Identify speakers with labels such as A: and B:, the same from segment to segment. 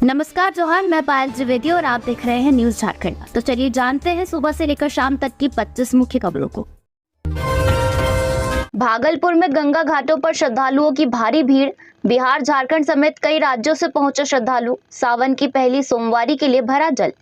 A: नमस्कार जोहार, मैं पायल त्रिवेदी और आप देख रहे हैं न्यूज झारखंड। तो चलिए जानते हैं सुबह से लेकर शाम तक की 25 मुख्य खबरों को। भागलपुर में गंगा घाटों पर श्रद्धालुओं की भारी भीड़। बिहार, झारखंड समेत कई राज्यों से पहुंचे श्रद्धालु। सावन की पहली सोमवारी के लिए भरा जल।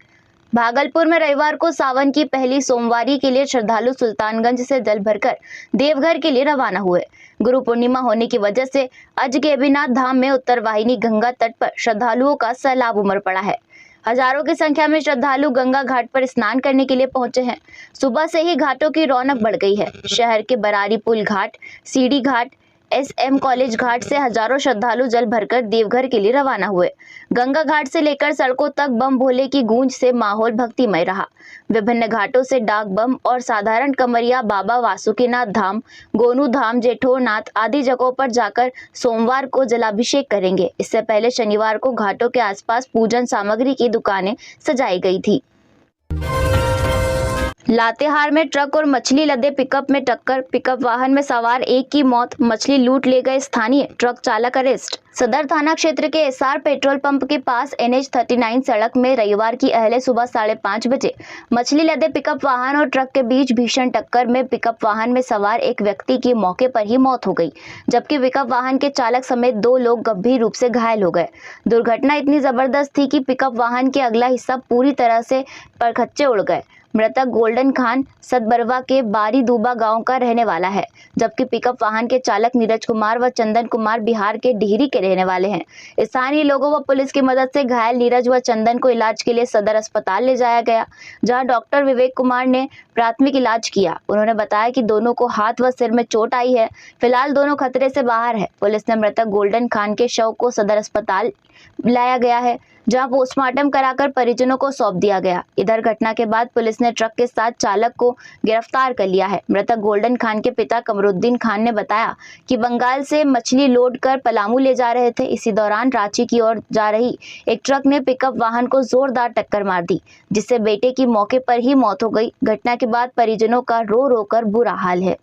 A: भागलपुर में रविवार को सावन की पहली सोमवारी के लिए श्रद्धालु सुल्तानगंज से जल भरकर देवघर के लिए रवाना हुए। गुरु पूर्णिमा होने की वजह से अजगैबीनाथ धाम में उत्तर वाहिनी गंगा तट पर श्रद्धालुओं का सैलाब उमड़ पड़ा है। हजारों की संख्या में श्रद्धालु गंगा घाट पर स्नान करने के लिए पहुंचे हैं। सुबह से ही घाटों की रौनक बढ़ गई है। शहर के बरारी पुल घाट, सीडी घाट, SM कॉलेज घाट से हजारों श्रद्धालु जल भरकर देवघर के लिए रवाना हुए। गंगा घाट से लेकर सड़कों तक बम भोले की गूंज से माहौल भक्तिमय रहा। विभिन्न घाटों से डाक बम और साधारण कमरिया बाबा वासुकीनाथ धाम, गोनू धाम, जेठोरनाथ आदि जगहों पर जाकर सोमवार को जलाभिषेक करेंगे। इससे पहले शनिवार को घाटों के आसपास पूजन सामग्री की दुकानें सजाई गई थी। लातेहार में ट्रक और मछली लदे पिकअप में टक्कर। पिकअप वाहन में सवार एक की मौत, मछली लूट ले गए स्थानीय, ट्रक चालक अरेस्ट। सदर थाना क्षेत्र के SR पेट्रोल पंप के पास NH39 सड़क में रविवार की अहले सुबह 5:30 बजे मछली लदे पिकअप वाहन और ट्रक के बीच भीषण टक्कर में पिकअप वाहन में सवार एक व्यक्ति की मौके पर ही मौत हो गई, जबकि पिकअप वाहन के चालक समेत 2 लोग गंभीर रूप से घायल हो गए। दुर्घटना इतनी जबरदस्त थी कि पिकअप वाहन के अगला हिस्सा पूरी तरह से परखच्चे उड़ गए। मृतक गोल्डन खान सतबरवा के बारी दूबा गांव का रहने वाला है, जबकि पिकअप वाहन के चालक नीरज कुमार व चंदन कुमार बिहार के डिहरी के रहने वाले हैं। स्थानीय लोगों व पुलिस की मदद से घायल नीरज व चंदन को इलाज के लिए सदर अस्पताल ले जाया गया, जहां डॉक्टर विवेक कुमार ने प्राथमिक इलाज किया। उन्होंने बताया कि दोनों को हाथ व सिर में चोट आई है। फिलहाल दोनों खतरे से बाहर है। पुलिस ने मृतक गोल्डन खान के शव को सदर अस्पताल लाया गया है, जहां पोस्टमार्टम कराकर परिजनों को सौंप दिया गया। इधर घटना के बाद पुलिस ने ट्रक के साथ चालक को गिरफ्तार कर लिया है। मृतक गोल्डन खान के पिता कमरुद्दीन खान ने बताया कि बंगाल से मछली लोड कर पलामू ले जा रहे थे। इसी दौरान रांची की ओर जा रही एक ट्रक ने पिकअप वाहन को जोरदार टक्कर मार दी, जिससे बेटे की मौके पर ही मौत हो गई। घटना के बाद परिजनों का रो रो कर बुरा हाल है।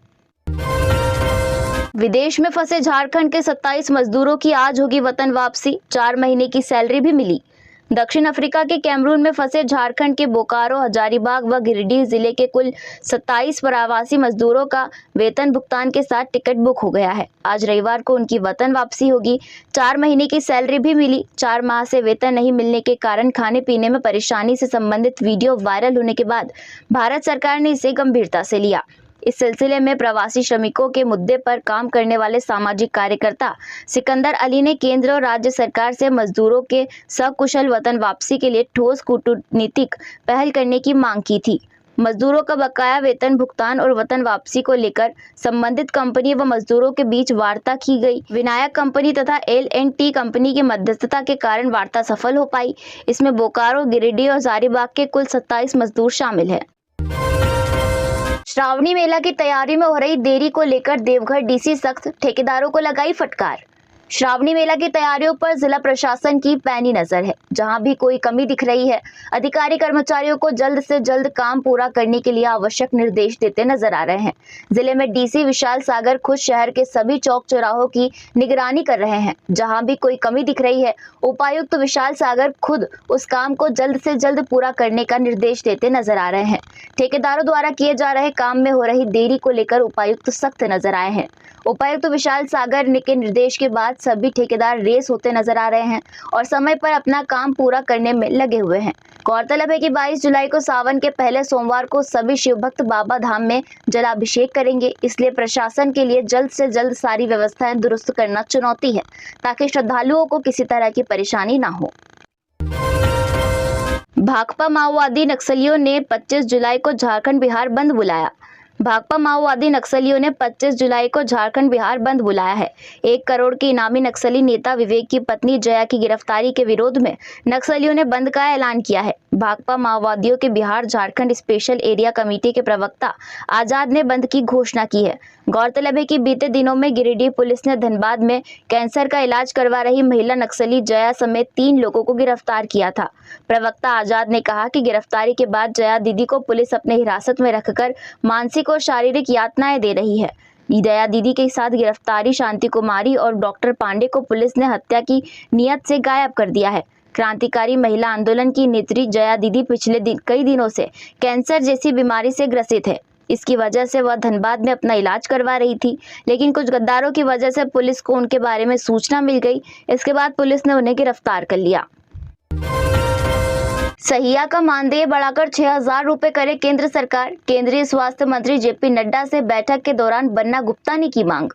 A: विदेश में फंसे झारखंड के 27 मजदूरों की आज होगी वतन वापसी। 4 महीने की सैलरी भी मिली। दक्षिण अफ्रीका के कैमरून में फंसे झारखंड के बोकारो, हजारीबाग व गिरिडीह जिले के कुल 27 प्रवासी मजदूरों का वेतन भुगतान के साथ टिकट बुक हो गया है। आज रविवार को उनकी वतन वापसी होगी। 4 महीने की सैलरी भी मिली। 4 माह से वेतन नहीं मिलने के कारण खाने पीने में परेशानी से संबंधित वीडियो वायरल होने के बाद भारत सरकार ने इसे गंभीरता से लिया। इस सिलसिले में प्रवासी श्रमिकों के मुद्दे पर काम करने वाले सामाजिक कार्यकर्ता सिकंदर अली ने केंद्र और राज्य सरकार से मजदूरों के सकुशल वतन वापसी के लिए ठोस कूटनीतिक पहल करने की मांग की थी। मजदूरों का बकाया वेतन भुगतान और वतन वापसी को लेकर संबंधित कंपनी व मजदूरों के बीच वार्ता की गई। विनायक कंपनी तथा L&T कंपनी की मध्यस्थता के कारण वार्ता सफल हो पाई। इसमें बोकारो, गिरिडीह और हजारीबाग के कुल 27 मजदूर शामिल हैं। श्रावणी मेला की तैयारी में हो रही देरी को लेकर देवघर DC सख्त, ठेकेदारों को लगाई फटकार। श्रावणी मेला की तैयारियों पर जिला प्रशासन की पैनी नजर है। जहां भी कोई कमी दिख रही है, अधिकारी कर्मचारियों को जल्द से जल्द काम पूरा करने के लिए आवश्यक निर्देश देते नजर आ रहे हैं। जिले में DC विशाल सागर खुद शहर के सभी चौक चौराहों की निगरानी कर रहे हैं। जहां भी कोई कमी दिख रही है, उपायुक्त विशाल सागर खुद उस काम को जल्द से जल्द पूरा करने का निर्देश देते नजर आ रहे हैं। ठेकेदारों द्वारा किए जा रहे काम में हो रही देरी को लेकर उपायुक्त सख्त नजर आए हैं। उपायुक्त विशाल सागर के निर्देश के बाद सभी ठेकेदार रेस होते नजर आ रहे हैं और समय पर अपना काम पूरा करने में लगे हुए हैं। गौरतलब है कि 22 जुलाई को सावन के पहले सोमवार को सभी शिवभक्त बाबा धाम में जलाभिषेक करेंगे। इसलिए प्रशासन के लिए जल्द से जल्द सारी व्यवस्थाएं दुरुस्त करना चुनौती है, ताकि श्रद्धालुओं को किसी तरह की परेशानी ना हो। भाकपा माओवादी नक्सलियों ने 25 जुलाई को झारखंड बिहार बंद बुलाया। भाकपा माओवादी नक्सलियों ने 25 जुलाई को झारखंड बिहार बंद बुलाया है। 1 करोड़ के इनामी नक्सली नेता विवेक की पत्नी जया की गिरफ्तारी के विरोध में नक्सलियों ने बंद का ऐलान किया है। भाकपा माओवादियों के Bihar Jharkhand special area committee के प्रवक्ता आजाद ने बंद की घोषणा की है। गौरतलब है कि बीते दिनों में गिरिडीह पुलिस ने धनबाद में कैंसर का इलाज करवा रही महिला नक्सली जया समेत 3 लोगों को गिरफ्तार किया था। प्रवक्ता आजाद ने कहा कि गिरफ्तारी के बाद जया दीदी को पुलिस अपने हिरासत में रखकर मानसिक और शारीरिक यातनाएं दे रही है। दया दीदी के साथ गिरफ्तारी शांति कुमारी और डॉक्टर पांडे को पुलिस ने हत्या की नियत से गायब कर दिया है। क्रांतिकारी महिला आंदोलन की नेत्री जया दीदी पिछले कई दिनों से कैंसर जैसी बीमारी से ग्रसित है। इसकी वजह से वह धनबाद में अपना इलाज करवा रही थी, लेकिन कुछ गद्दारों की वजह से पुलिस को उनके बारे में सूचना मिल गई। इसके बाद पुलिस ने उन्हें गिरफ्तार कर लिया। सहिया का मानदेय बढ़ाकर 6,000 रुपए करे केंद्र सरकार। केंद्रीय स्वास्थ्य मंत्री जेपी नड्डा से बैठक के दौरान बन्ना गुप्ता ने की मांग।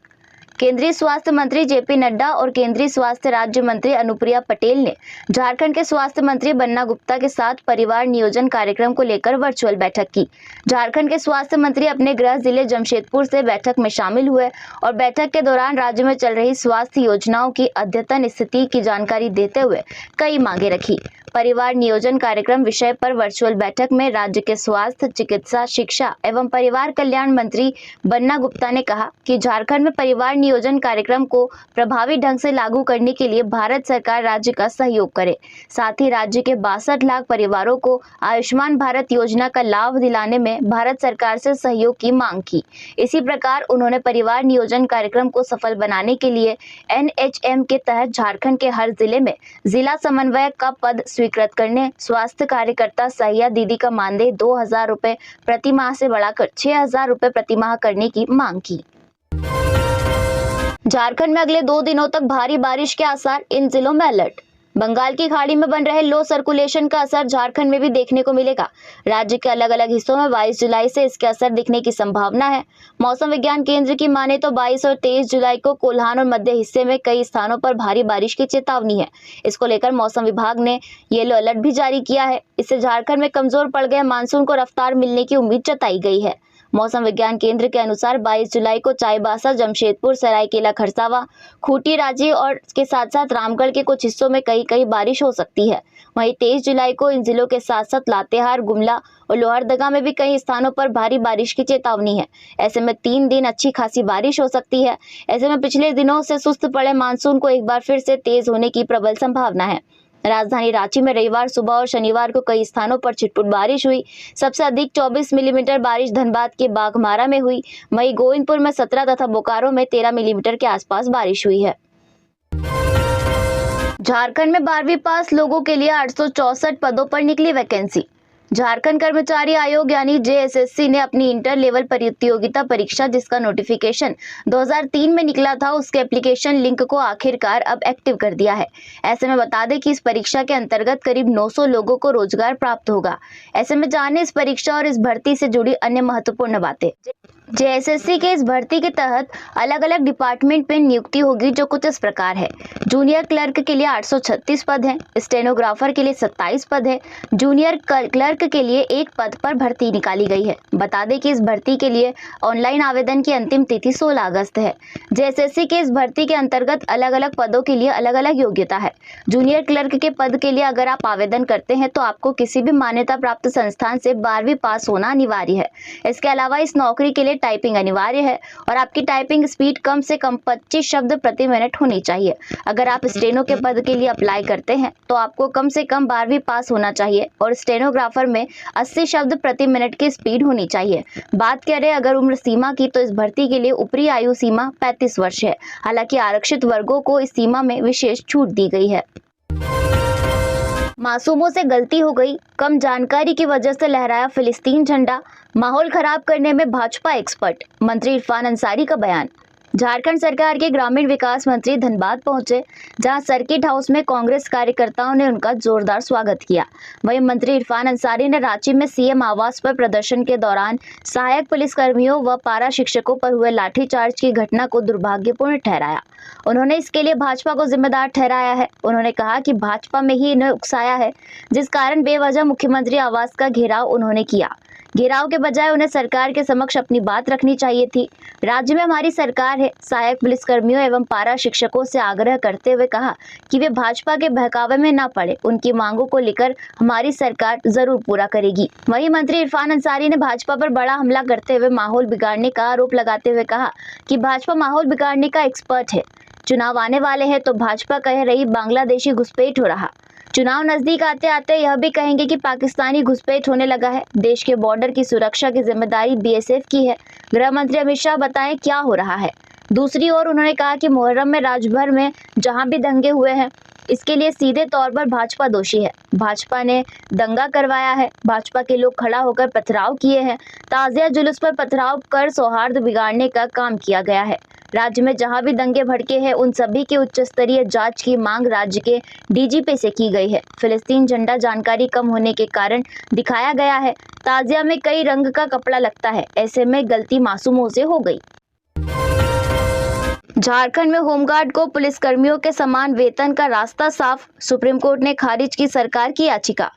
A: केंद्रीय स्वास्थ्य मंत्री जेपी नड्डा और केंद्रीय स्वास्थ्य राज्य मंत्री अनुप्रिया पटेल ने झारखंड के स्वास्थ्य मंत्री बन्ना गुप्ता के साथ परिवार नियोजन कार्यक्रम को लेकर वर्चुअल बैठक की। झारखंड के स्वास्थ्य मंत्री अपने गृह जिले जमशेदपुर से बैठक में शामिल हुए और बैठक के दौरान राज्य में चल रही स्वास्थ्य योजनाओं की अद्यतन स्थिति की जानकारी देते हुए कई मांगे रखी। परिवार नियोजन कार्यक्रम विषय पर वर्चुअल बैठक में राज्य के स्वास्थ्य, चिकित्सा, शिक्षा एवं परिवार कल्याण मंत्री बन्ना गुप्ता ने कहा कि झारखंड में परिवार नियोजन कार्यक्रम को प्रभावी ढंग से लागू करने के लिए भारत सरकार राज्य का सहयोग करे। साथ ही राज्य के 62 लाख परिवारों को आयुष्मान भारत योजना का लाभ दिलाने में भारत सरकार से सहयोग की मांग की। इसी प्रकार उन्होंने परिवार नियोजन कार्यक्रम को सफल बनाने के लिए NHM के तहत झारखंड के हर जिले में जिला समन्वयक का पद स्वीकृत करने, स्वास्थ्य कार्यकर्ता सहिया दीदी का मानदेय 2,000 रुपए प्रति माह से बढ़ाकर 6,000 रुपए प्रति माह करने की मांग की। झारखंड में अगले 2 दिनों तक भारी बारिश के आसार, इन जिलों में अलर्ट। बंगाल की खाड़ी में बन रहे लो सर्कुलेशन का असर झारखंड में भी देखने को मिलेगा। राज्य के अलग अलग हिस्सों में 22 जुलाई से इसके असर दिखने की संभावना है। मौसम विज्ञान केंद्र की माने तो 22 और 23 जुलाई को कोल्हान और मध्य हिस्से में कई स्थानों पर भारी बारिश की चेतावनी है। इसको लेकर मौसम विभाग ने येलो अलर्ट भी जारी किया है। इससे झारखंड में कमजोर पड़ गए मानसून को रफ्तार मिलने की उम्मीद जताई गई है। मौसम विज्ञान केंद्र के अनुसार 22 जुलाई को चाईबासा, जमशेदपुर, सरायकेला खरसावा, खूंटी, रांची और के साथ साथ रामगढ़ के कुछ हिस्सों में कहीं बारिश हो सकती है। वहीं 23 जुलाई को इन जिलों के साथ साथ लातेहार, गुमला और लोहरदगा में भी कई स्थानों पर भारी बारिश की चेतावनी है। ऐसे में 3 दिन अच्छी खासी बारिश हो सकती है। ऐसे में पिछले दिनों से सुस्त पड़े मानसून को एक बार फिर से तेज होने की प्रबल संभावना है। राजधानी रांची में रविवार सुबह और शनिवार को कई स्थानों पर छिटपुट बारिश हुई। सबसे अधिक 24 मिलीमीटर बारिश धनबाद के बाघमारा में हुई। वहीं गोविंदपुर में 17 तथा बोकारो में 13 मिलीमीटर के आसपास बारिश हुई है। झारखंड में 12वीं पास लोगों के लिए 864 पदों पर निकली वैकेंसी। झारखंड कर्मचारी आयोग यानी JSSC ने अपनी इंटर लेवल प्रतियोगिता परीक्षा, जिसका नोटिफिकेशन 2003 में निकला था, उसके एप्लीकेशन लिंक को आखिरकार अब एक्टिव कर दिया है। ऐसे में बता दें कि इस परीक्षा के अंतर्गत करीब 900 लोगों को रोजगार प्राप्त होगा। ऐसे में जाने इस परीक्षा और इस भर्ती से जुड़ी अन्य महत्वपूर्ण बातें। JSSC के इस भर्ती के तहत अलग अलग डिपार्टमेंट में नियुक्ति होगी, जो कुछ इस प्रकार है। जूनियर क्लर्क के लिए 836 पद हैं, स्टेनोग्राफर के लिए 27 पद है, जूनियर क्लर्क के लिए 1 पद पर भर्ती निकाली गई है। बता दें कि इस भर्ती के लिए ऑनलाइन आवेदन की अंतिम तिथि 16 अगस्त है। JSSC के इस भर्ती के अंतर्गत अलग अलग पदों के लिए अलग अलग योग्यता है। जूनियर क्लर्क के पद के लिए अगर आप आवेदन करते हैं तो आपको किसी भी मान्यता प्राप्त संस्थान से 12वीं पास होना अनिवार्य है। इसके अलावा इस नौकरी के लिए टाइपिंग अनिवार्य है और आपकी टाइपिंग स्पीड कम से कम 25 शब्द प्रति मिनट होनी चाहिए। अगर आप स्टेनो के पद के लिए अप्लाई करते हैं तो आपको कम से कम 12वीं पास होना चाहिए और स्टेनोग्राफर में 80 शब्द प्रति मिनट की स्पीड होनी चाहिए। बात करें अगर उम्र सीमा की, तो इस भर्ती के लिए ऊपरी आयु सीमा 35 वर्ष है। हालांकि आरक्षित वर्गों को इस सीमा में विशेष छूट दी गई है। मासूमों से गलती हो गई, कम जानकारी की वजह से लहराया फिलिस्तीन झंडा, माहौल खराब करने में भाजपा एक्सपर्ट, मंत्री इरफान अंसारी का बयान। झारखंड सरकार के ग्रामीण विकास मंत्री धनबाद पहुंचे, जहां सर्किट हाउस में कांग्रेस कार्यकर्ताओं ने उनका जोरदार स्वागत किया। वहीं मंत्री इरफान अंसारी ने रांची में CM आवास पर प्रदर्शन के दौरान सहायक पुलिसकर्मियों व पारा शिक्षकों पर हुए लाठीचार्ज की घटना को दुर्भाग्यपूर्ण ठहराया। उन्होंने इसके लिए भाजपा को जिम्मेदार ठहराया है। उन्होंने कहा कि भाजपा में ही इन्हें उकसाया है, जिस कारण बेवजह मुख्यमंत्री आवास का घेराव उन्होंने किया। घेराव के बजाय उन्हें सरकार के समक्ष अपनी बात रखनी चाहिए थी। राज्य में हमारी सरकार है। सहायक पुलिसकर्मियों एवं पारा शिक्षकों से आग्रह करते हुए कहा कि वे भाजपा के बहकावे में न पड़े। उनकी मांगों को लेकर हमारी सरकार जरूर पूरा करेगी। वहीं मंत्री इरफान अंसारी ने भाजपा पर बड़ा हमला करते हुए माहौल बिगाड़ने का आरोप लगाते हुए कहा कि भाजपा माहौल बिगाड़ने का एक्सपर्ट है। चुनाव आने वाले हैं तो भाजपा कह रही बांग्लादेशी घुसपैठ हो रहा। चुनाव नजदीक आते आते यह भी कहेंगे कि पाकिस्तानी घुसपैठ होने लगा है। देश के बॉर्डर की सुरक्षा की जिम्मेदारी BSF की है। गृह मंत्री अमित शाह बताएं क्या हो रहा है। दूसरी ओर उन्होंने कहा कि मुहर्रम में राज्य भर में जहां भी दंगे हुए हैं इसके लिए सीधे तौर पर भाजपा दोषी है। भाजपा ने दंगा करवाया है, भाजपा के लोग खड़ा होकर पथराव किए हैं, ताजिया जुलूस पर पथराव कर सौहार्द बिगाड़ने का काम किया गया है। राज्य में जहां भी दंगे भड़के हैं उन सभी की उच्च स्तरीय जांच की मांग राज्य के डीजीपी से की गई है। फिलिस्तीन झंडा जानकारी कम होने के कारण दिखाया गया है। ताजिया में कई रंग का कपड़ा लगता है, ऐसे में गलती मासूमों से हो गई। झारखंड में होमगार्ड को पुलिसकर्मियों के समान वेतन का रास्ता साफ, सुप्रीम कोर्ट ने खारिज की सरकार की याचिका।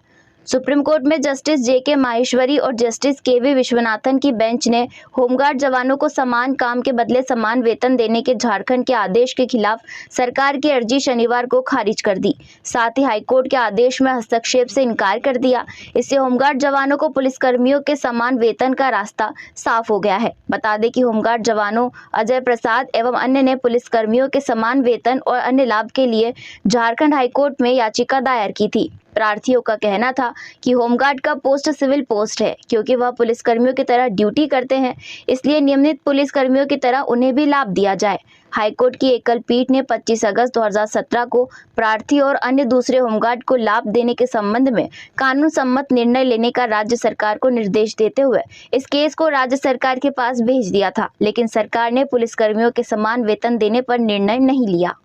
A: सुप्रीम कोर्ट में जस्टिस जेके माहेश्वरी और जस्टिस केवी विश्वनाथन की बेंच ने होमगार्ड जवानों को समान काम के बदले समान वेतन देने के झारखंड के आदेश के खिलाफ सरकार की अर्जी शनिवार को खारिज कर दी। साथ ही हाईकोर्ट के आदेश में हस्तक्षेप से इनकार कर दिया। इससे होमगार्ड जवानों को पुलिसकर्मियों के समान वेतन का रास्ता साफ हो गया है। बता दें कि होमगार्ड जवानों अजय प्रसाद एवं अन्य ने पुलिसकर्मियों के समान वेतन और अन्य लाभ के लिए झारखंड हाईकोर्ट में याचिका दायर की थी। प्रार्थियों का कहना था कि होमगार्ड का पोस्ट सिविल पोस्ट है, क्योंकि वह पुलिसकर्मियों की तरह ड्यूटी करते हैं, इसलिए नियमित पुलिसकर्मियों की तरह उन्हें भी लाभ दिया जाए। हाईकोर्ट की एकल पीठ ने 25 अगस्त 2017 को प्रार्थी और अन्य दूसरे होमगार्ड को लाभ देने के संबंध में कानून सम्मत निर्णय लेने का राज्य सरकार को निर्देश देते हुए इस केस को राज्य सरकार के पास भेज दिया था, लेकिन सरकार ने पुलिसकर्मियों के समान वेतन देने पर निर्णय नहीं लिया।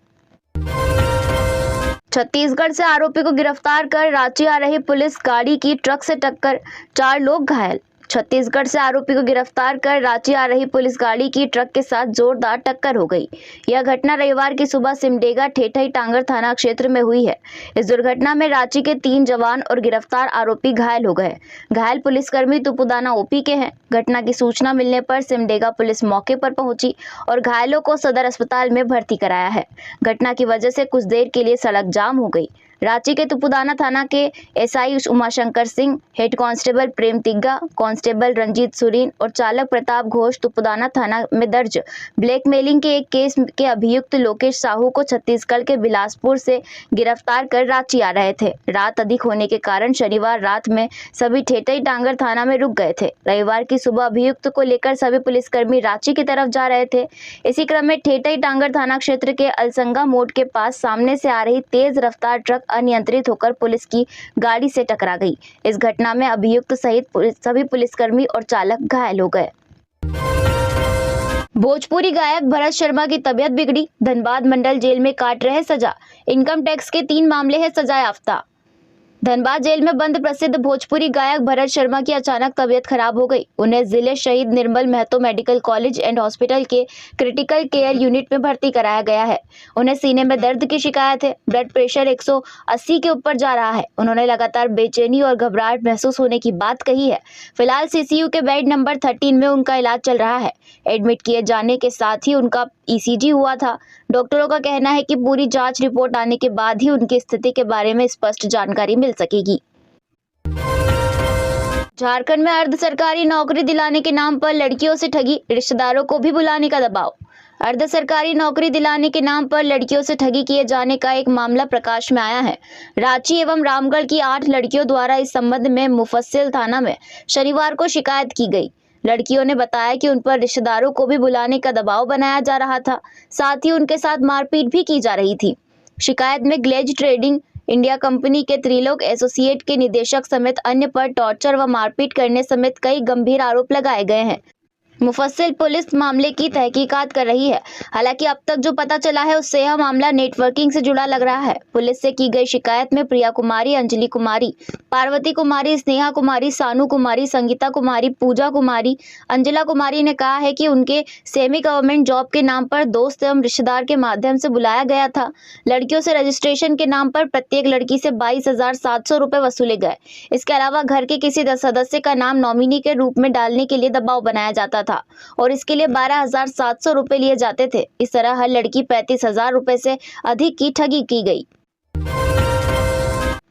A: छत्तीसगढ़ से आरोपी को गिरफ्तार कर रांची आ रही पुलिस गाड़ी की ट्रक से टक्कर, 4 लोग घायल। छत्तीसगढ़ से आरोपी को गिरफ्तार कर रांची आ रही पुलिस गाड़ी की ट्रक के साथ जोरदार टक्कर हो गई। यह घटना रविवार की सुबह सिमडेगा ठेठई टांगर थाना क्षेत्र में हुई है। इस दुर्घटना में रांची के 3 जवान और गिरफ्तार आरोपी घायल हो गए। घायल पुलिसकर्मी तुपुदाना ओपी के हैं। घटना की सूचना मिलने पर सिमडेगा पुलिस मौके पर पहुंची और घायलों को सदर अस्पताल में भर्ती कराया है। घटना की वजह से कुछ देर के लिए सड़क जाम हो गई। रांची के तुपुदाना थाना के SI Umashankar Singh, head constable Prem Tigga, constable Ranjeet Surin और चालक प्रताप घोष तुपुदाना थाना में दर्ज ब्लैकमेलिंग के एक केस के अभियुक्त लोकेश साहू को छत्तीसगढ़ के बिलासपुर से गिरफ्तार कर रांची आ रहे थे। रात अधिक होने के कारण शनिवार रात में सभी ठेठई टांगर थाना में रुक गए थे। रविवार की सुबह अभियुक्त को लेकर सभी पुलिसकर्मी रांची की तरफ जा रहे थे। इसी क्रम में ठेठई टांगर थाना क्षेत्र के अलसंगा मोड़ के पास सामने से आ रही तेज रफ्तार ट्रक अनियंत्रित होकर पुलिस की गाड़ी से टकरा गई। इस घटना में अभियुक्त सहित सभी पुलिसकर्मी और चालक घायल हो गए। भोजपुरी गायक भरत शर्मा की तबीयत बिगड़ी, धनबाद मंडल जेल में काट रहे सजा। इनकम टैक्स के 3 मामले हैं सजा याफ्ता। धनबाद जेल में बंद प्रसिद्ध भोजपुरी गायक भरत शर्मा की अचानक तबीयत खराब हो गई। उन्हें जिले Shaheed Nirmal Mahato medical college and hospital के क्रिटिकल केयर यूनिट में भर्ती कराया गया है। उन्हें सीने में दर्द की शिकायत है। ब्लड प्रेशर 180 के ऊपर जा रहा है। उन्होंने लगातार बेचैनी और घबराहट महसूस होने की बात कही है। फिलहाल सीसीयू के बेड नंबर 13 में उनका इलाज चल रहा है। एडमिट किए जाने के साथ ही उनका ईसीजी हुआ था। डॉक्टरों का कहना है कि पूरी जांच रिपोर्ट आने के बाद ही उनकी स्थिति के बारे में स्पष्ट जानकारी मिल सकेगी। झारखंड में अर्ध सरकारी नौकरी दिलाने के नाम पर लड़कियों से ठगी, रिश्तेदारों को भी बुलाने का दबाव। अर्ध सरकारी नौकरी दिलाने के नाम पर लड़कियों से ठगी किए जाने का एक मामला प्रकाश में आया है। रांची एवं रामगढ़ की 8 लड़कियों द्वारा इस संबंध में मुफस्सिल थाना में शनिवार को शिकायत की गई। लड़कियों ने बताया कि उन पर रिश्तेदारों को भी बुलाने का दबाव बनाया जा रहा था, साथ ही उनके साथ मारपीट भी की जा रही थी। शिकायत में ग्लेज ट्रेडिंग इंडिया कंपनी के त्रिलोक एसोसिएट के निदेशक समेत अन्य पर टॉर्चर व मारपीट करने समेत कई गंभीर आरोप लगाए गए हैं। मुफस्सिल पुलिस मामले की तहकीकात कर रही है। हालांकि अब तक जो पता चला है उससे यह मामला नेटवर्किंग से जुड़ा लग रहा है। पुलिस से की गई शिकायत में प्रिया कुमारी, अंजलि कुमारी, पार्वती कुमारी, स्नेहा कुमारी, सानू कुमारी, संगीता कुमारी, पूजा कुमारी, अंजला कुमारी ने कहा है कि उनके सेमी गवर्नमेंट जॉब के नाम पर दोस्त एवं रिश्तेदार के माध्यम से बुलाया गया था। लड़कियों से रजिस्ट्रेशन के नाम पर प्रत्येक लड़की से 22,700 रुपए वसूले गए। इसके अलावा घर के किसी सदस्य का नाम नॉमिनी के रूप में डालने के लिए दबाव बनाया जाता था और इसके लिए 12,700 रुपए लिए जाते थे। इस तरह हर लड़की 35,000 रुपए से अधिक की ठगी की गई।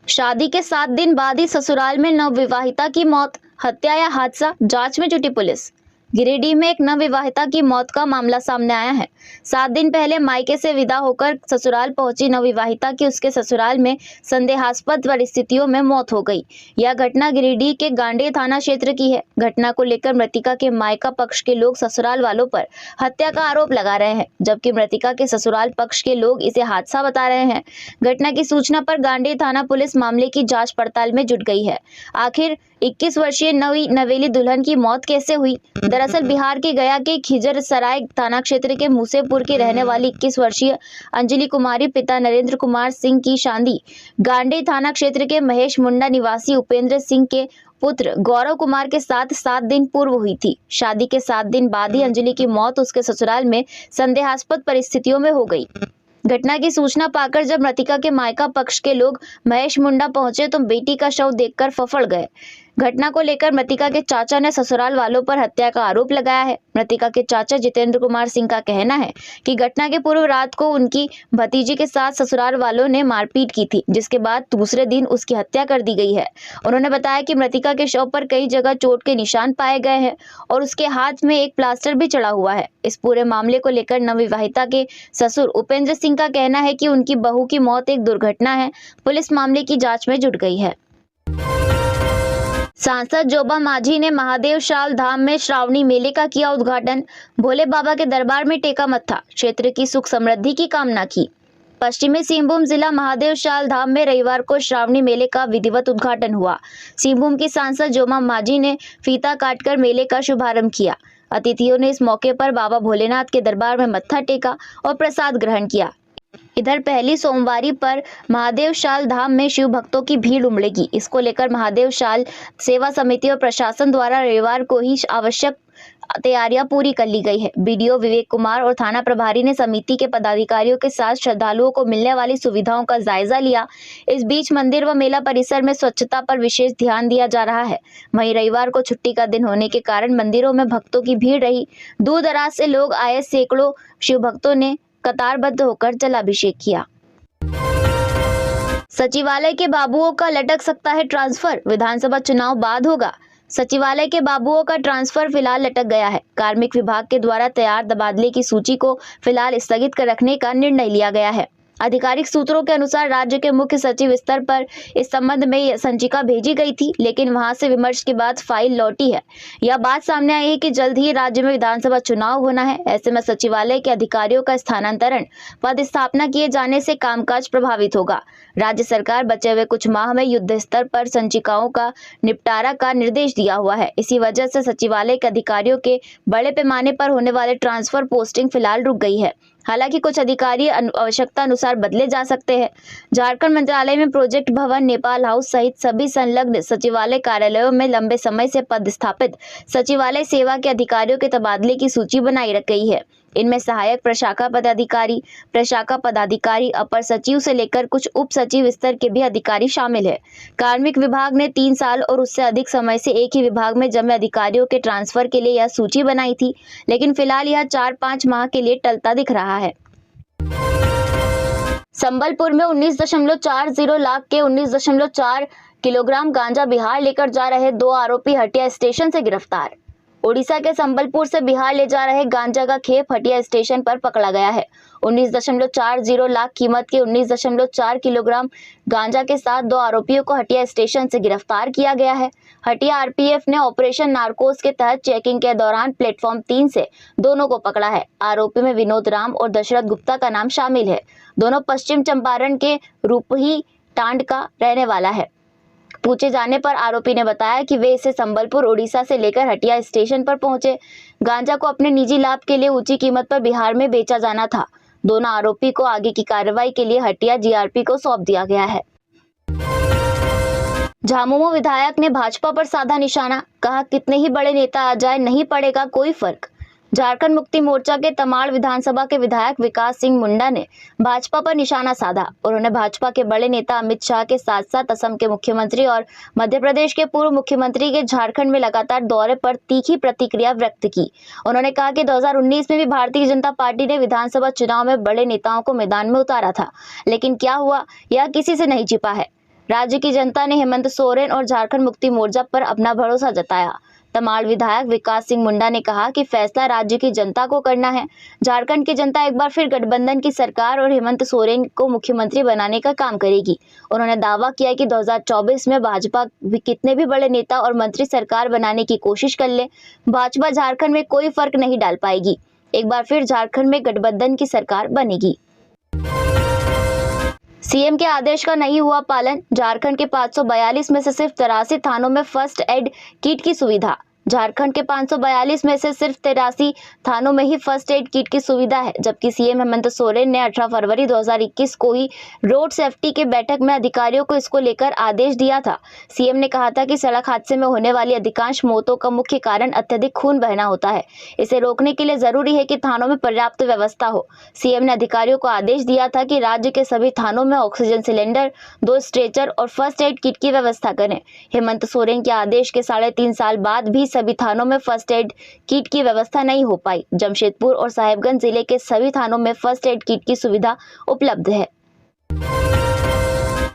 A: शादी के 7 दिन बाद ही ससुराल में नवविवाहिता की मौत, हत्या या हादसा, जांच में जुटी पुलिस। गिरिडीह में एक नवविवाहिता की मौत का मामला सामने आया है। 7 दिन पहले मायके से विदा होकर ससुराल पहुंची नवविवाहिता की उसके ससुराल में संदेहास्पद परिस्थितियों में मौत हो गई। यह घटना गिरिडीह के गांडेय थाना क्षेत्र की है। घटना को लेकर मृतका के मायका पक्ष के लोग ससुराल वालों पर हत्या का आरोप लगा रहे हैं, जबकि मृतका के ससुराल पक्ष के लोग इसे हादसा बता रहे हैं। घटना की सूचना पर गांडेय थाना पुलिस मामले की जाँच पड़ताल में जुट गई है। आखिर 21 वर्षीय नवेली दुल्हन की मौत कैसे हुई? दरअसल बिहार के गया के खिजरसराय थाना क्षेत्र के मूसेपुर की रहने वाली 21 वर्षीय अंजलि कुमारी पिता नरेंद्र कुमार सिंह की शादी गांडेय थाना क्षेत्र के महेश मुंडा निवासी उपेंद्र सिंह के पुत्र गौरव कुमार के साथ 7 दिन पूर्व हुई थी। शादी के 7 दिन बाद ही अंजलि की मौत उसके ससुराल में संदेहास्पद परिस्थितियों में हो गई। घटना की सूचना पाकर जब मृतका के मायका पक्ष के लोग महेश मुंडा पहुंचे तो बेटी का शव देखकर फफड़ गए। घटना को लेकर मृतका के चाचा ने ससुराल वालों पर हत्या का आरोप लगाया है। मृतका के चाचा जितेंद्र कुमार सिंह का कहना है कि घटना के पूर्व रात को उनकी भतीजी के साथ ससुराल वालों ने मारपीट की थी, जिसके बाद दूसरे दिन उसकी हत्या कर दी गई है। उन्होंने बताया कि मृतका के शव पर कई जगह चोट के निशान पाए गए हैं और उसके हाथ में एक प्लास्टर भी चढ़ा हुआ है। इस पूरे मामले को लेकर नवविवाहिता के ससुर उपेंद्र सिंह का कहना है कि उनकी बहू की मौत एक दुर्घटना है। पुलिस मामले की जाँच में जुट गई है। सांसद जोबा मांझी ने महादेव शाल धाम में श्रावणी मेले का किया उद्घाटन। भोले बाबा के दरबार में टेका मत्था, क्षेत्र की सुख समृद्धि की कामना की। पश्चिमी सिंहभूम जिला महादेव शाल धाम में रविवार को श्रावणी मेले का विधिवत उद्घाटन हुआ। सिंहभूम की सांसद जोबा मांझी ने फीता काटकर मेले का शुभारंभ किया। अतिथियों ने इस मौके पर बाबा भोलेनाथ के दरबार में मत्था टेका और प्रसाद ग्रहण किया। इधर पहली सोमवारी पर महादेव शाल धाम में शिव भक्तों की भीड़ उमड़ेगी। इसको लेकर महादेव शाल सेवा समिति और प्रशासन द्वारा रविवार को ही आवश्यक तैयारियां पूरी कर ली गई है। बीडीओ विवेक कुमार और थाना प्रभारी ने समिति के पदाधिकारियों के साथ श्रद्धालुओं को मिलने वाली सुविधाओं का जायजा लिया। इस बीच मंदिर व मेला परिसर में स्वच्छता पर विशेष ध्यान दिया जा रहा है। वहीं रविवार को छुट्टी का दिन होने के कारण मंदिरों में भक्तों की भीड़ रही। दूर दराज से लोग आए। सैकड़ों शिव भक्तों ने कतारबद्ध होकर जलाभिषेक किया। सचिवालय के बाबुओं का लटक सकता है ट्रांसफर, विधानसभा चुनाव बाद होगा। सचिवालय के बाबुओं का ट्रांसफर फिलहाल लटक गया है। कार्मिक विभाग के द्वारा तैयार तबादले की सूची को फिलहाल स्थगित कर रखने का निर्णय लिया गया है। आधिकारिक सूत्रों के अनुसार राज्य के मुख्य सचिव स्तर पर इस संबंध में संचिका भेजी गई थी, लेकिन वहां से विमर्श के बाद फाइल लौटी है। यह बात सामने आई है कि जल्द ही राज्य में विधानसभा चुनाव होना है। ऐसे में सचिवालय के अधिकारियों का स्थानांतरण, पद स्थापना किए जाने से कामकाज प्रभावित होगा। राज्य सरकार बचे हुए कुछ माह में युद्ध स्तर पर संचिकाओं का निपटारा का निर्देश दिया हुआ है। इसी वजह से सचिवालय के अधिकारियों के बड़े पैमाने पर होने वाले ट्रांसफर पोस्टिंग फिलहाल रुक गई है। हालांकि कुछ अधिकारी आवश्यकता अनुसार बदले जा सकते हैं। झारखंड मंत्रालय में प्रोजेक्ट भवन, नेपाल हाउस सहित सभी संलग्न सचिवालय कार्यालयों में लंबे समय से पदस्थापित सचिवालय सेवा के अधिकारियों के तबादले की सूची बनाई रख गई है। इनमें सहायक प्रशाखा पदाधिकारी, अपर सचिव से लेकर कुछ उप सचिव स्तर के भी अधिकारी शामिल है। कार्मिक विभाग ने 3 साल और उससे अधिक समय से एक ही विभाग में जमे अधिकारियों के ट्रांसफर के लिए यह सूची बनाई थी, लेकिन फिलहाल यह 4-5 माह के लिए टलता दिख रहा है। संबलपुर में 19.40 लाख के 19.4 किलोग्राम गांजा बिहार लेकर जा रहे 2 आरोपी हटिया स्टेशन से गिरफ्तार। ओडिशा के संबलपुर से बिहार ले जा रहे गांजा का खेप हटिया स्टेशन पर पकड़ा गया है। 19.40 लाख कीमत के 19.4 किलोग्राम गांजा के साथ 2 आरोपियों को हटिया स्टेशन से गिरफ्तार किया गया है। हटिया आरपीएफ ने ऑपरेशन नारकोस के तहत चेकिंग के दौरान प्लेटफॉर्म 3 से दोनों को पकड़ा है। आरोपी में विनोद राम और दशरथ गुप्ता का नाम शामिल है। दोनों पश्चिम चंपारण के रूपही टांड का रहने वाला है। पूछे जाने पर आरोपी ने बताया कि वे इसे संबलपुर ओडिशा से लेकर हटिया स्टेशन पर पहुंचे। गांजा को अपने निजी लाभ के लिए ऊंची कीमत पर बिहार में बेचा जाना था। दोनों आरोपी को आगे की कार्रवाई के लिए हटिया जीआरपी को सौंप दिया गया है। झामुमो विधायक ने भाजपा पर साधा निशाना, कहा कितने ही बड़े नेता आ जाए नहीं पड़ेगा कोई फर्क। झारखंड मुक्ति मोर्चा के तमाड़ विधानसभा के विधायक विकास सिंह मुंडा ने भाजपा पर निशाना साधा। उन्होंने भाजपा के बड़े नेता अमित शाह के साथ साथ असम के मुख्यमंत्री और मध्य प्रदेश के पूर्व मुख्यमंत्री के झारखंड में लगातार दौरे पर तीखी प्रतिक्रिया व्यक्त की। उन्होंने कहा कि 2019 में भी भारतीय जनता पार्टी ने विधानसभा चुनाव में बड़े नेताओं को मैदान में उतारा था, लेकिन क्या हुआ यह किसी से नहीं छिपा है। राज्य की जनता ने हेमंत सोरेन और झारखंड मुक्ति मोर्चा पर अपना भरोसा जताया। तमाड़ विधायक विकास सिंह मुंडा ने कहा कि फैसला राज्य की जनता को करना है। झारखंड की जनता एक बार फिर गठबंधन की सरकार और हेमंत सोरेन को मुख्यमंत्री बनाने का काम करेगी। उन्होंने दावा किया कि 2024 में भाजपा भी कितने भी बड़े नेता और मंत्री सरकार बनाने की कोशिश कर ले, भाजपा झारखंड में कोई फर्क नहीं डाल पाएगी। एक बार फिर झारखंड में गठबंधन की सरकार बनेगी। सीएम के आदेश का नहीं हुआ पालन, झारखंड के 542 में से सिर्फ 83 थानों में फर्स्ट एड किट की सुविधा। झारखंड के 542 में से सिर्फ 83 थानों में ही फर्स्ट एड किट की सुविधा है, जबकि सीएम हेमंत सोरेन ने 18 फरवरी 2021 को ही रोड सेफ्टी के बैठक में अधिकारियों को इसको लेकर आदेश दिया था। सीएम ने कहा था कि सड़क हादसे में होने वाली अधिकांश मौतों का मुख्य कारण अत्यधिक खून बहना होता है। इसे रोकने के लिए जरूरी है कि थानों में पर्याप्त व्यवस्था हो। सीएम ने अधिकारियों को आदेश दिया था कि राज्य के सभी थानों में ऑक्सीजन सिलेंडर, 2 स्ट्रेचर और फर्स्ट एड किट की व्यवस्था करें। हेमंत सोरेन के आदेश के 3.5 साल बाद भी सभी थानों में फर्स्ट एड किट की व्यवस्था नहीं हो पाई। जमशेदपुर और साहिबगंज जिले के सभी थानों में फर्स्ट एड किट की सुविधा उपलब्ध है।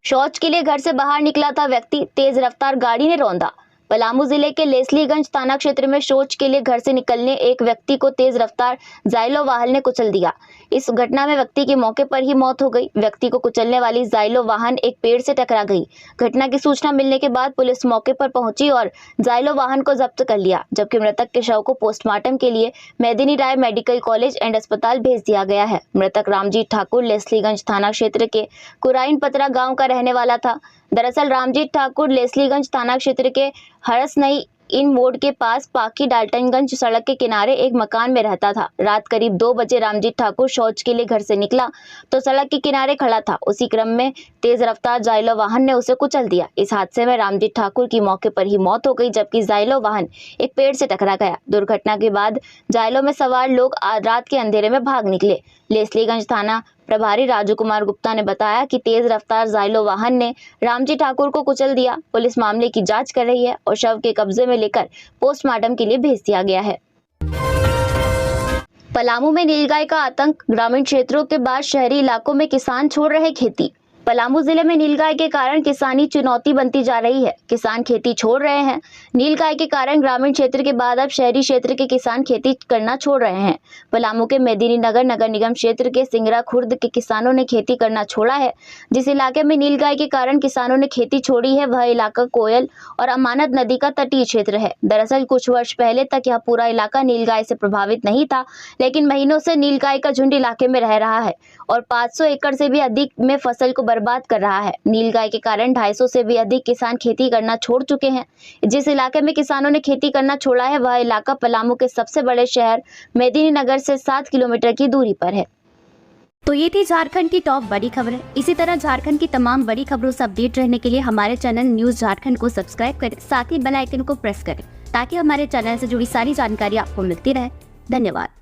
A: शौच के लिए घर से बाहर निकला था व्यक्ति, तेज रफ्तार गाड़ी ने रौंदा। पलामू जिले के लेस्लीगंज थाना क्षेत्र में शौच के लिए घर से निकलने एक व्यक्ति को तेज रफ्तार जाइलो वाहन ने कुचल दिया। इस घटना में व्यक्ति की मौके पर ही मौत हो गई। व्यक्ति को कुचलने वाली जाइलो वाहन एक पेड़ से टकरा गई। घटना की सूचना मिलने के बाद पुलिस मौके पर पहुंची और जाइलो वाहन को जब्त कर लिया, जबकि मृतक के शव को पोस्टमार्टम के लिए मेदिनी राय मेडिकल कॉलेज एंड अस्पताल भेज दिया गया है। मृतक रामजीत ठाकुर लेस्लीगंज थाना क्षेत्र के कुराइन पतरा गाँव का रहने वाला था। दरअसल रामजीत ठाकुर लेस्लीगंज थाना क्षेत्र के हरसनई इन मोड़ के पास पाकी डाल्टनगंज सड़क के किनारे एक मकान में रहता था। रात करीब 2 बजे रामजीत ठाकुर शौच के लिए घर से निकला तो सड़क के किनारे खड़ा था। उसी क्रम में तेज रफ्तार जाइलो वाहन ने उसे कुचल दिया। इस हादसे में रामजीत ठाकुर की मौके पर ही मौत हो गई, जबकि जाइलो वाहन एक पेड़ से टकरा गया। दुर्घटना के बाद जाइलो में सवार लोग रात के अंधेरे में भाग निकले। लेस्लीगंज थाना प्रभारी राजू कुमार गुप्ता ने बताया कि तेज रफ्तार जाइलो वाहन ने रामजीत ठाकुर को कुचल दिया। पुलिस मामले की जांच कर रही है और शव के कब्जे में लेकर पोस्टमार्टम के लिए भेज दिया गया है। पलामू में नीलगाय का आतंक, ग्रामीण क्षेत्रों के बाद शहरी इलाकों में किसान छोड़ रहे खेती। पलामू जिले में नीलगाय के कारण किसानी चुनौती बनती जा रही है। किसान खेती छोड़ रहे हैं। नीलगाय के कारण ग्रामीण क्षेत्र के बाद अब शहरी क्षेत्र के किसान खेती करना छोड़ रहे हैं। पलामू के मेदिनी नगर नगर निगम क्षेत्र के सिंगरा खुर्द के किसानों ने खेती करना छोड़ा है। जिस इलाके में नीलगाय के कारण किसानों ने खेती छोड़ी है, वह इलाका कोयल और अमानत नदी का तटीय क्षेत्र है। दरअसल कुछ वर्ष पहले तक यह पूरा इलाका नीलगाय से प्रभावित नहीं था, लेकिन महीनों से नीलगाय का झुंड इलाके में रह रहा है और 500 एकड़ से भी अधिक में फसल को बर्बाद कर रहा है। नीलगाय के कारण 250 से भी अधिक किसान खेती करना छोड़ चुके हैं। जिस इलाके में किसानों ने खेती करना छोड़ा है, वह इलाका पलामू के सबसे बड़े शहर मेदिनी नगर से 7 किलोमीटर की दूरी पर है।
B: तो ये थी झारखंड की टॉप बड़ी खबरें। इसी तरह झारखंड की तमाम बड़ी खबरों से अपडेट रहने के लिए हमारे चैनल न्यूज झारखंड को सब्सक्राइब करें, साथ ही बेल आइकन को प्रेस करें ताकि हमारे चैनल से जुड़ी सारी जानकारी आपको मिलती रहे। धन्यवाद।